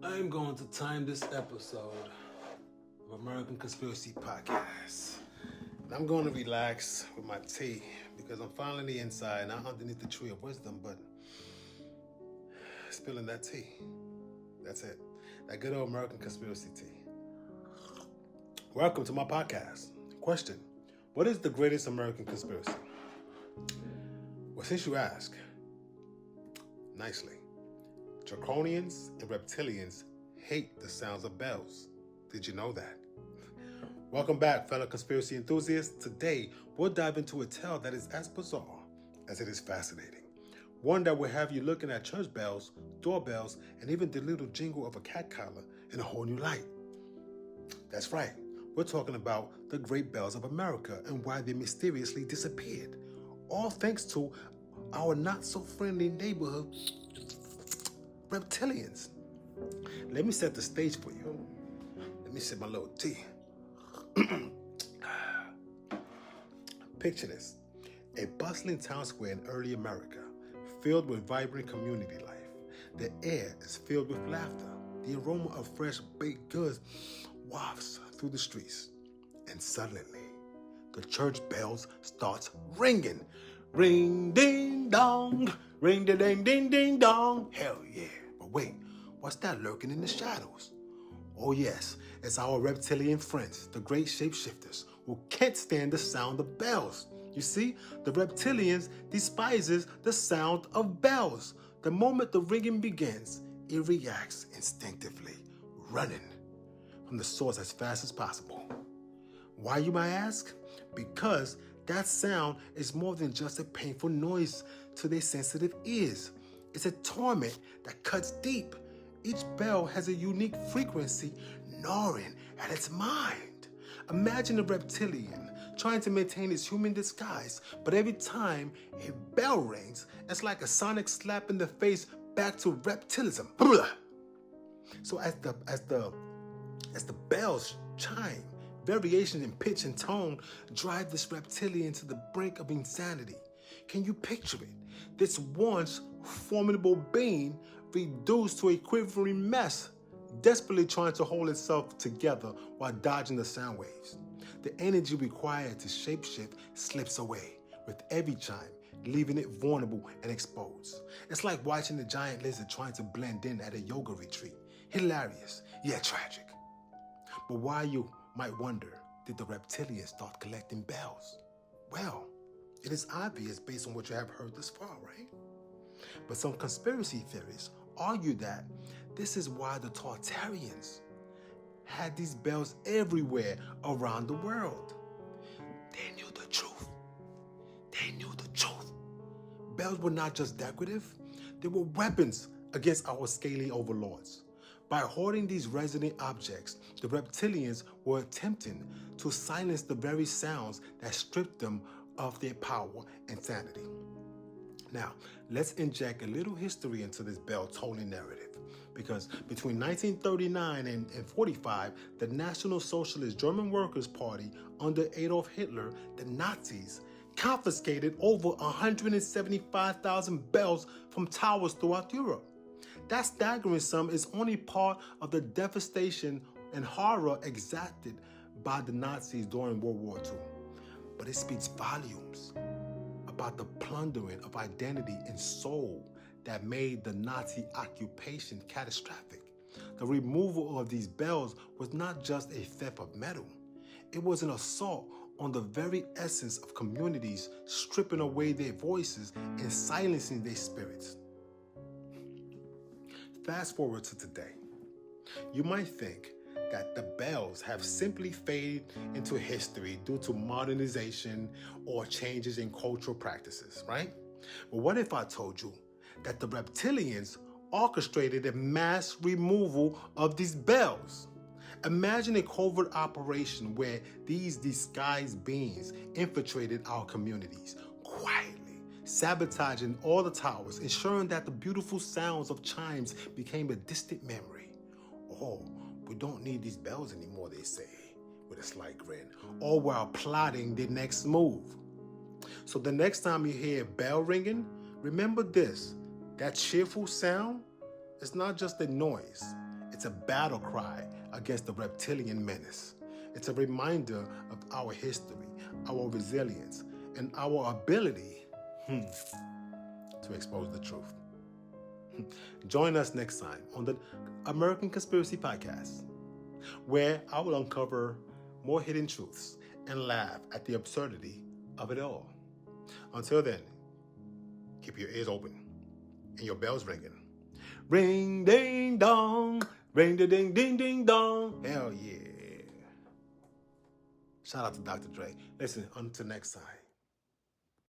I'm going to time this episode of American Conspiracy Podcast. And I'm going to relax with my tea because I'm finally inside, not underneath the tree of wisdom, but spilling that tea. That's it. That good old American Conspiracy tea. Welcome to my podcast. Question: what is the greatest American conspiracy? Well, since you ask, nicely. Draconians and reptilians hate the sounds of bells. Did you know that? Welcome back, fellow conspiracy enthusiasts. Today, we'll dive into a tale that is as bizarre as it is fascinating. One that will have you looking at church bells, doorbells, and even the little jingle of a cat collar in a whole new light. That's right. We're talking about the great bells of America and why they mysteriously disappeared. All thanks to our not-so-friendly neighborhood reptilians. Let me set the stage for you. Let me sip my little tea. Picture this. A bustling town square in early America, filled with vibrant community life. The air is filled with laughter. The aroma of fresh baked goods wafts through the streets. And suddenly, the church bells starts ringing. Ring ding dong, ring ding ding ding ding dong. Hell yeah. But wait, what's that lurking in the shadows? Oh yes, it's our reptilian friends, the great shapeshifters, who can't stand the sound of bells. You see, the reptilians despises the sound of bells. The moment the ringing begins, it reacts instinctively, running from the source as fast as possible. Why, you might ask? Because that sound is more than just a painful noise to their sensitive ears. It's a torment that cuts deep. Each bell has a unique frequency gnawing at its mind. Imagine a reptilian trying to maintain its human disguise, but every time a bell rings, it's like a sonic slap in the face back to reptilism. So as the bells chime, variation in pitch and tone drive this reptilian to the brink of insanity. Can you picture it? This once formidable being reduced to a quivering mess, desperately trying to hold itself together while dodging the sound waves. The energy required to shapeshift slips away with every chime, leaving it vulnerable and exposed. It's like watching a giant lizard trying to blend in at a yoga retreat. Hilarious, yet tragic. But why, you might wonder, did the reptilians start collecting bells? Well, it is obvious based on what you have heard thus far, right? But some conspiracy theorists argue that this is why the Tartarians had these bells everywhere around the world. They knew the truth. They knew the truth. Bells were not just decorative, they were weapons against our scaly overlords. By hoarding these resonant objects, the reptilians were attempting to silence the very sounds that stripped them of their power and sanity. Now, let's inject a little history into this bell tolling narrative, because between 1939 and 45, the National Socialist German Workers' Party under Adolf Hitler, the Nazis, confiscated over 175,000 bells from towers throughout Europe. That staggering sum is only part of the devastation and horror exacted by the Nazis during World War II. But it speaks volumes about the plundering of identity and soul that made the Nazi occupation catastrophic. The removal of these bells was not just a theft of metal. It was an assault on the very essence of communities, stripping away their voices and silencing their spirits. Fast forward to today. You might think that the bells have simply faded into history due to modernization or changes in cultural practices, right? But what if I told you that the reptilians orchestrated a mass removal of these bells? Imagine a covert operation where these disguised beings infiltrated our communities quietly, sabotaging all the towers, ensuring that the beautiful sounds of chimes became a distant memory. Oh, we don't need these bells anymore, they say, with a slight grin, all while plotting their next move. So the next time you hear a bell ringing, remember this: that cheerful sound is not just a noise, It's a battle cry against the reptilian menace. It's a reminder of our history, our resilience, and our ability to expose the truth. Join us next time on the American Conspiracy Podcast, where I will uncover more hidden truths and laugh at the absurdity of it all. Until then, keep your ears open and your bells ringing. Ring, ding, dong. Ring, ding, ding, ding, dong. Hell yeah. Shout out to Dr. Dre. Listen, until next time.